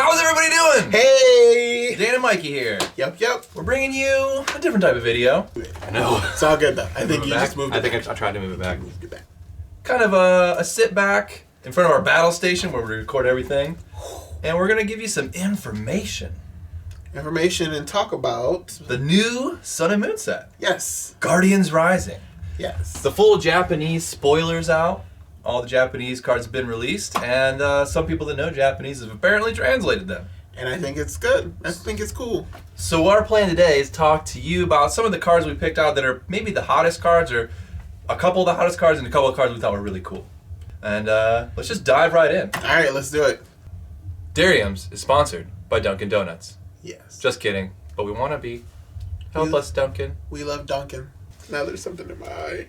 How's everybody doing? Hey! Dan and Mikey here. Yep. We're bringing you a different type of video. I know. It's all good though. I think you just moved it back. I tried to move it back. Moved it back. Kind of a sit back in front of our battle station where we record everything. And we're going to give you some information. Information and talk about The new Sun and Moon set. Yes. Guardians Rising. Yes. The full Japanese spoilers out. All the Japanese cards have been released, and some people that know Japanese have apparently translated them. And I think it's good. I think it's cool. So our plan today is talk to you about some of the cards we picked out that are maybe the hottest cards, or a couple of the hottest cards, and a couple of cards we thought were really cool. And let's just dive right in. All right, let's do it. Derium's is sponsored by Dunkin' Donuts. Yes. Just kidding, but we want to be. Help us, Dunkin'. We love Dunkin'. Now there's something in my eye.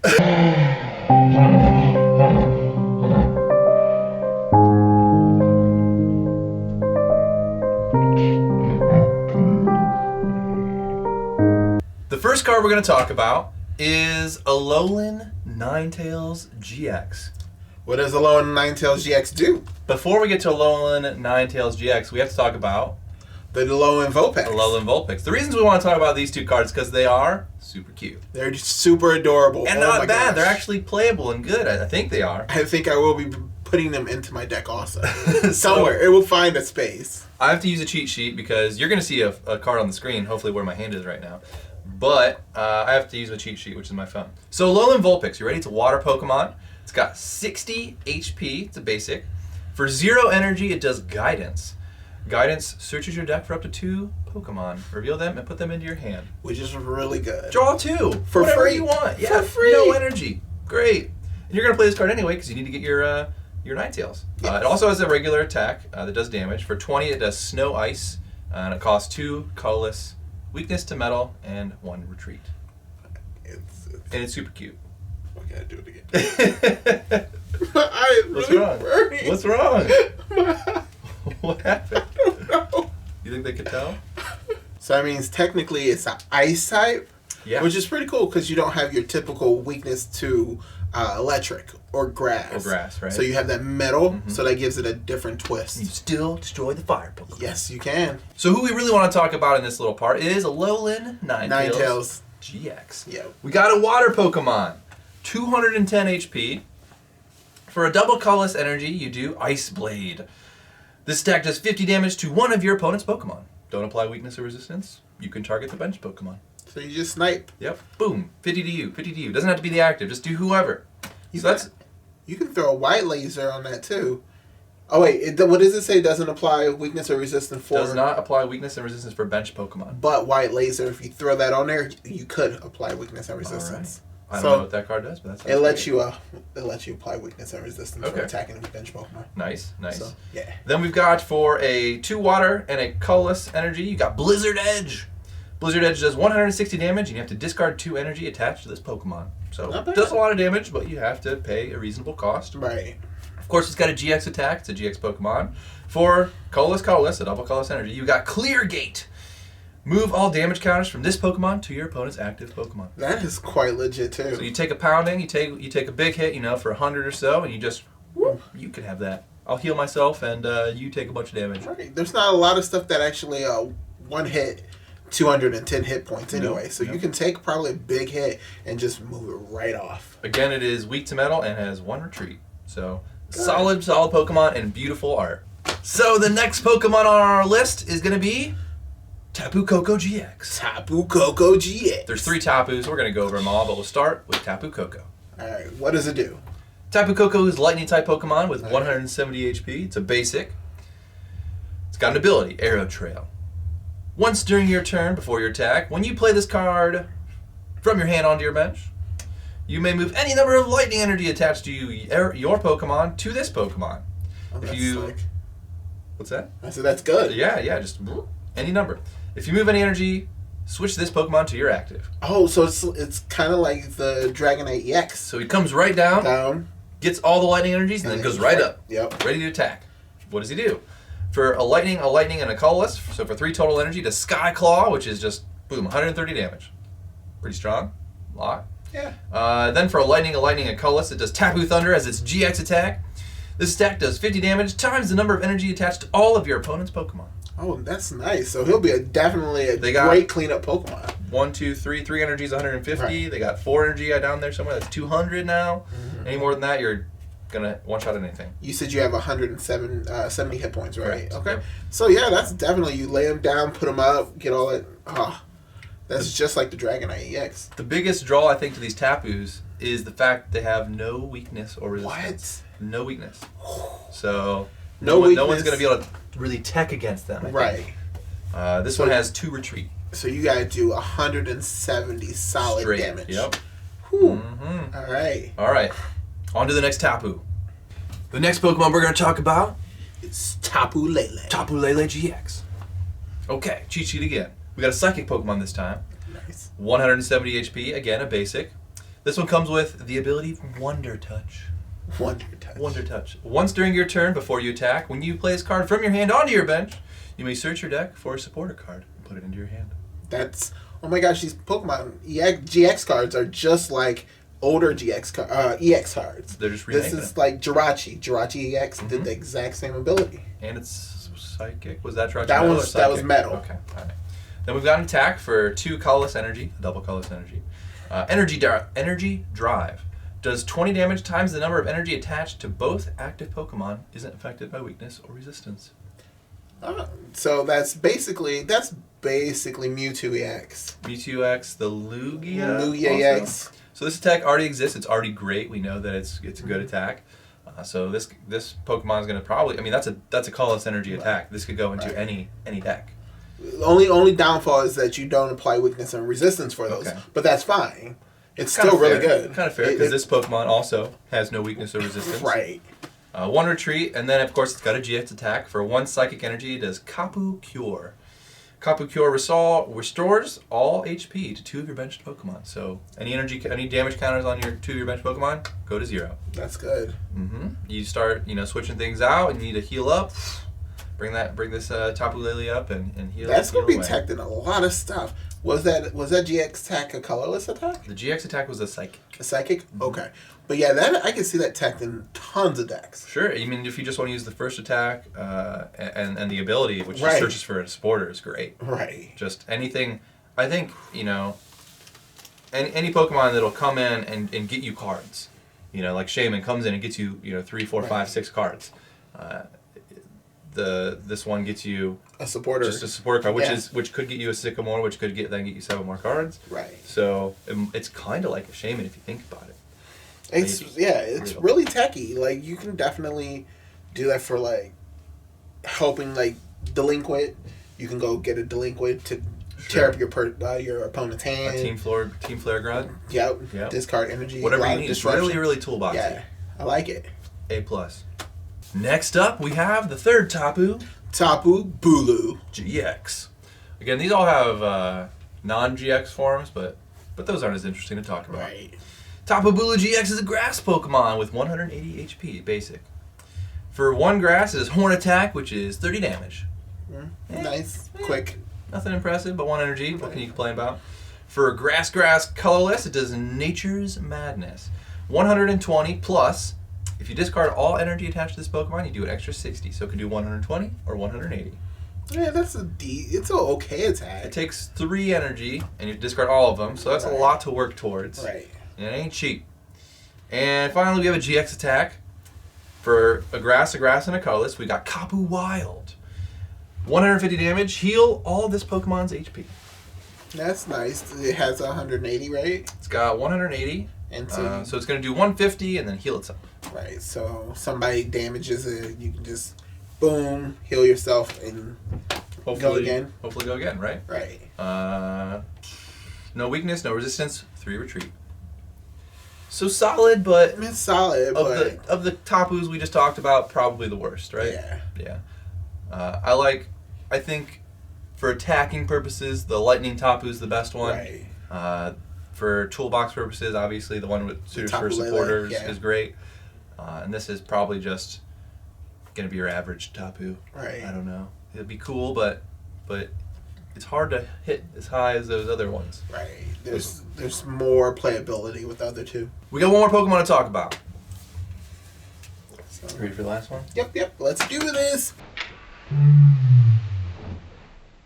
The first card we're going to talk about is Alolan Ninetales GX. What does Alolan Ninetales GX do? Before we get to Alolan Ninetales GX, we have to talk about The Alolan Vulpix. Alolan Vulpix. The reasons we want to talk about these two cards because they are super cute. They're just super adorable. And Oh not my bad. gosh. They're actually playable and good. I think they are. I think I will be putting them into my deck also. Somewhere. It will find a space. I have to use a cheat sheet because you're going to see a card on the screen, hopefully where my hand is right now. But I have to use a cheat sheet, which is my phone. So Alolan Vulpix, you ready? It's a water Pokemon. It's got 60 HP. It's a basic. For 0 energy, it does Guidance. Guidance searches your deck for up to 2 Pokemon. Reveal them and put them into your hand. Which is really good. Draw 2. For whatever free. you want. For Yeah, free. No energy. Great. And you're going to play this card anyway because you need to get your Ninetales. Yes. It also has a regular attack that does damage. For 20, it does Snow Ice. And it costs 2 colorless, weakness to metal, and 1 retreat. And it's super cute. I gotta do it again. What's wrong? Burning. What's wrong? What happened? You think they could tell? So that means technically it's an ice type, Yeah. which is pretty cool because you don't have your typical weakness to electric or grass. Or grass, right? So you have that metal, so that gives it a different twist. You still destroy the fire Pokemon. Yes, you can. So who we really want to talk about in this little part is Alolan Ninetales Ninetales. GX. Yep. We got a water Pokemon, 210 HP. For a double colorless energy, you do Ice Blade. This stack does 50 damage to one of your opponent's Pokemon. Don't apply weakness or resistance. You can target the bench Pokemon. So you just snipe. Yep. Boom. 50 to you. 50 to you. Doesn't have to be the active. Just do whoever. You can throw a white laser on that too. Oh wait, what does it say? Doesn't apply weakness or resistance for. Does not apply weakness and resistance for bench Pokemon. But white laser, if you throw that on there, you could apply weakness and resistance. I don't know what that card does, but that's It lets you apply weakness and resistance for Okay. attacking a bench Pokemon. Nice. So, yeah. Then we've got for a 2 water and a colorless energy, you got Blizzard Edge. Blizzard Edge does 160 damage, and you have to discard 2 energy attached to this Pokemon. So Not it bad. does a lot of damage, but you have to pay a reasonable cost. Right. Of course, it's got a GX attack. It's a GX Pokemon. For colorless, a double colorless energy, you got Clear Gate. Move all damage counters from this Pokemon to your opponent's active Pokemon. That is quite legit too. So you take a pounding, you take a big hit, for 100 or so, and you just, whoop, you can have that. I'll heal myself, and you take a bunch of damage. Right. There's not a lot of stuff that actually one hit 210 hit points anyway. So you can take probably a big hit and just move it right off. Again, it is weak to metal and has 1 retreat. So solid Pokemon and beautiful art. So the next Pokemon on our list is going to be Taboo Cocoa GX. Taboo Cocoa GX. There's 3 Tabus. We're going to go over them all, but we'll start with Taboo Cocoa. Alright, what does it do? Taboo Cocoa is lightning type Pokemon with 170 HP. It's a basic. It's got an ability, Arrow Trail. Once during your turn, before your attack, when you play this card from your hand onto your bench, you may move any number of lightning energy attached to your Pokemon to this Pokemon. Oh, that's sick. What's that? I said that's good. Yeah, just any number. If you move any energy, switch this Pokemon to your active. Oh, so it's kind of like the Dragonite EX. So he comes right down, Down. gets all the lightning energies, and then goes right up. Yep. Ready to attack. What does he do? For a lightning, and a colorless, so for 3 total energy, to Sky Claw, which is just, boom, 130 damage. Pretty strong. A lot. Yeah. Then for a lightning, and colorless, it does Taboo Thunder as its GX attack. This attack does 50 damage times the number of energy attached to all of your opponent's Pokemon. Oh, that's nice. So he'll be definitely a They got great cleanup Pokemon. 1, 2, 3. 3 energy is 150. Right. They got 4 energy down there somewhere. That's 200 now. Mm-hmm. Any more than that, you're gonna one-shot anything. You said you have 70 hit points, right? Correct. Okay. Yep. So yeah, that's definitely, you lay them down, put them up, get all that. That's just like the Dragonite EX. The biggest draw, I think, to these Tapus is the fact they have no weakness or resistance. What? No weakness. So No one's weakness. gonna be able to really tech against them. I think. Right. This one has 2 retreat. So you gotta do 170 solid Straight. damage. Yep. Whew. Mm-hmm. All right. All right. On to the next Tapu. The next Pokemon we're going to talk about, It's Tapu Lele. Tapu Lele GX. Okay, cheat sheet again. We got a Psychic Pokemon this time. Nice. 170 HP, again, a basic. This one comes with the ability Wonder Touch. Wonder Touch. Wonder Touch. Once during your turn, before you attack, when you place a card from your hand onto your bench, you may search your deck for a supporter card and put it into your hand. That's, oh my gosh, these Pokemon GX cards are just like older EX cards. They're just This remaking is it. like Jirachi EX did Mhm. the exact same ability. And it's Psychic. Was that Jirachi That Metal or was- that was Psychic? Metal. Okay, all right. Then we've got an attack for 2 colorless energy, a double colorless energy. Energy Drive. Does 20 damage times the number of energy attached to both active Pokemon. Isn't affected by weakness or resistance. So that's basically Mewtwo EX. Mewtwo X, the Lugia. Lugia also. EX. So this attack already exists. It's already great. We know that it's a good attack. So this Pokemon is going to probably. I mean, that's a colorless energy attack. This could go into any deck. Only downfall is that you don't apply weakness and resistance for those, Okay. but that's fine. It's still really good. Kind of fair because this Pokemon also has no weakness or resistance. Right. 1 retreat, and then of course it's got a GX attack for 1 psychic energy. It does Kapu Cure. Kapu Cure restores all HP to 2 of your benched Pokemon. So any damage counters on your 2 of your benched Pokemon go to 0. That's good. Mm-hmm. You start switching things out, and you need to heal up. Bring this Tapu Lele up and heal. That's gonna be away. teched in a lot of stuff. Was that GX attack a colorless attack? The GX attack was a psychic. A psychic? Okay. But yeah, that I can see that teched in tons of decks. Sure. I mean, if you just want to use the first attack and the ability, which Right. just searches for a supporter, is great. Right. Just anything. I think any Pokemon that'll come in and get you cards. Like Shaman comes in and gets you 3, 4, 5, 6 cards. This one gets you A supporter. just a supporter card, Yeah. which could get you a Sycamore, which could get you 7 more cards. Right. So it's kind of like a Shaman if you think about it. It's really techy. Like you can definitely do that for like helping like delinquent. You can go get a delinquent to tear up your opponent's hand. A Team Flare Grunt. Yep. Discard energy. Whatever a lot you of need. It's disruption. really, really toolboxy. Yeah, I like it. A+. Next up, we have the third Tapu, Tapu Bulu. GX. Again, these all have non-GX forms, but those aren't as interesting to talk about. Right. Tapu Bulu GX is a grass Pokemon with 180 HP, basic. For 1 grass, it is Horn Attack, which is 30 damage. Nice, quick. Nothing impressive, but 1 energy. What can you complain about? For grass colorless, it does Nature's Madness. 120 plus. If you discard all energy attached to this Pokemon, you do an extra 60. So it can do 120 or 180. Yeah, it's an okay attack. It takes 3 energy, and you discard all of them, so that's a lot to work towards. Right. And it ain't cheap. And finally, we have a GX attack. For a grass, and a colorless, we got Kapu Wild. 150 damage, heal all this Pokemon's HP. That's nice. It has 180, right? It's got 180, And so it's going to do 150 and then heal itself. Right, so somebody damages it, you can just boom, heal yourself and go again. Hopefully go again, right? Right. No weakness, no resistance, 3 retreat. So solid, but It's solid, but of the Tapus we just talked about, probably the worst, right? yeah. I think for attacking purposes, the Lightning Tapu is the best one. Right. For toolbox purposes, obviously the one with suitors for Tapu Lele, supporters yeah. is great. And this is probably just going to be your average Tapu. Right. I don't know. It'd be cool, but it's hard to hit as high as those other ones. Right. There's more playability with the other two. We got one more Pokemon to talk about. So. Ready for the last one? Yep. Let's do this.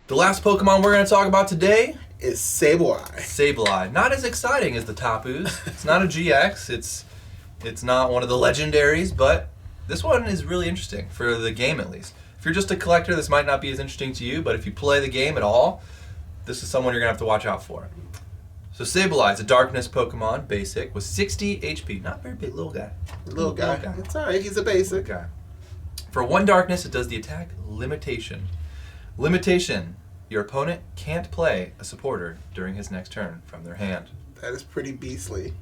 The last Pokemon we're going to talk about today is Sableye. Sableye. Not as exciting as the Taboos. It's not a GX. It's not one of the legendaries, but this one is really interesting for the game at least. If you're just a collector, this might not be as interesting to you, but if you play the game at all, this is someone you're going to have to watch out for. So Sableye is a darkness Pokemon, basic, with 60 HP. Not very big, little guy. Little guy. It's alright, he's a basic. Guy. For 1 darkness, it does the attack Limitation. Limitation. Your opponent can't play a supporter during his next turn from their hand. That is pretty beastly.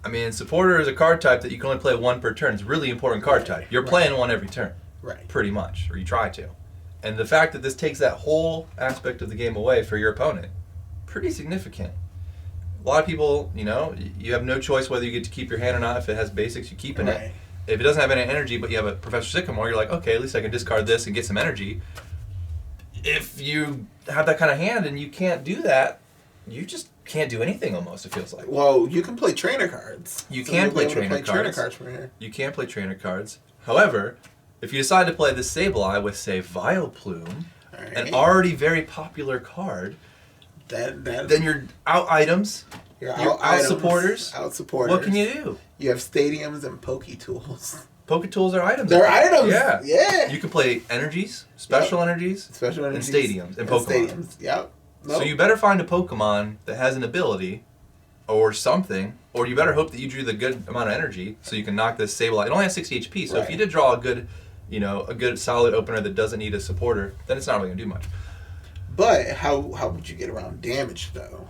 I mean, supporter is a card type that you can only play 1 per turn. It's a really important card type. You're playing 1 every turn. Right. Pretty much, or you try to. And the fact that this takes that whole aspect of the game away for your opponent, pretty significant. A lot of people, you have no choice whether you get to keep your hand or not. If it has basics, you keep in it. If it doesn't have any energy, but you have a Professor Sycamore, you're like, okay, at least I can discard this and get some energy. If you have that kind of hand and you can't do that, you just can't do anything almost, it feels like. Well, you can play trainer cards. You can play trainer cards from here. You can play trainer cards. However, if you decide to play this Sableye with, say, Vileplume, an already very popular card, then you're out items. You're out supporters. Out supporters. What can you do? You have stadiums and Poke-Tools. Poke-Tools are items. They're items. Yeah. You can play energies, special energies, and stadiums, and Pokemon. Stadiums. Yep. So you better find a Pokemon that has an ability or something, or you better hope that you drew the good amount of energy so you can knock this Sableye. It only has 60 HP, so if you did draw a good solid opener that doesn't need a supporter, then it's not really going to do much. But how would you get around damage, though?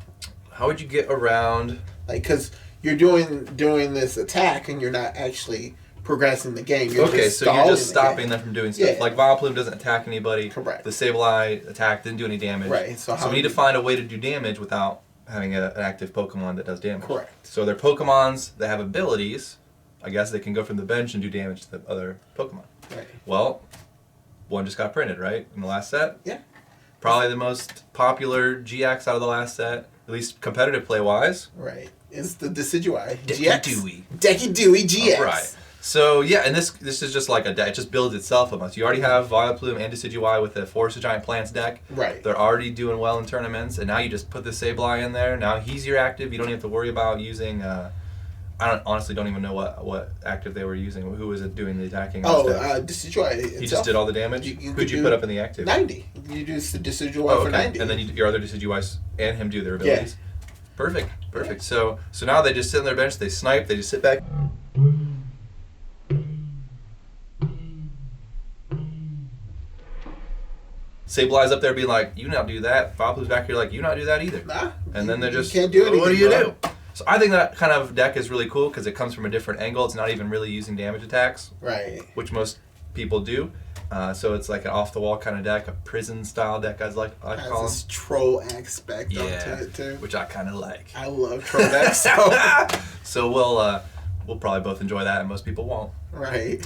How would you get around... Because you're doing this attack and you're not actually progressing the game. You're you're just stopping them from doing stuff. Yeah. Like Vileplume doesn't attack anybody. Correct. The Sableye attack didn't do any damage. Right. So we need to find a way to do damage without having an active Pokemon that does damage. Correct. So they're Pokemons that have abilities. I guess they can go from the bench and do damage to the other Pokemon. Right. Well, one just got printed, right? In the last set? Yeah. Probably the most popular GX out of the last set, at least competitive play-wise. Right. It's the Decidueye GX. Decky-Dewey GX. All right. So, yeah, and this is just like a deck. It just builds itself almost. You already have Vileplume and Decidueye with the Forest of Giant Plants deck. Right. They're already doing well in tournaments, and now you just put the Sableye in there. Now he's your active. You don't even have to worry about using... I honestly don't even know what active they were using. Who was it doing the attacking? Decidueye itself. He just did all the damage? Who'd you put up in the active? 90. You do the Decidueye for 90. And then your other Decidueyes and him do their abilities? Yeah. Perfect. Yeah. So now they just sit on their bench, they snipe, they just sit back. Sableye's up there being like, you not do that. Vileplume's back here like, you not do that either. Nah. And then they're just, can't do anything, what do you do? So I think that kind of deck is really cool because it comes from a different angle. It's not even really using damage attacks, right? Which most people do. So it's like an off-the-wall kind of deck, a prison-style deck, guys like I call them. This troll aspect to it too, which I kind of like. I love troll decks. So we'll probably both enjoy that, and most people won't. Right.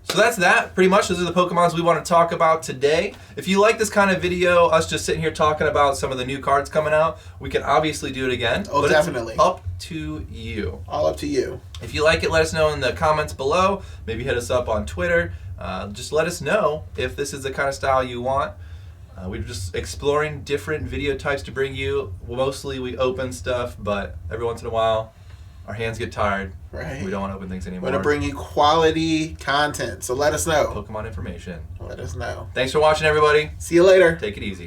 So that's that. Pretty much those are the Pokemons we want to talk about today. If you like this kind of video, us just sitting here talking about some of the new cards coming out, we can obviously do it again. Oh, but definitely. It's up to you. All up to you. If you like it, let us know in the comments below. Maybe hit us up on Twitter. Just let us know if this is the kind of style you want. We're just exploring different video types to bring you. Mostly we open stuff, but every once in a while, our hands get tired. Right. We don't want to open things anymore. We're going to bring you quality content, so let us know. Pokemon information. Let us know. Thanks for watching, everybody. See you later. Take it easy.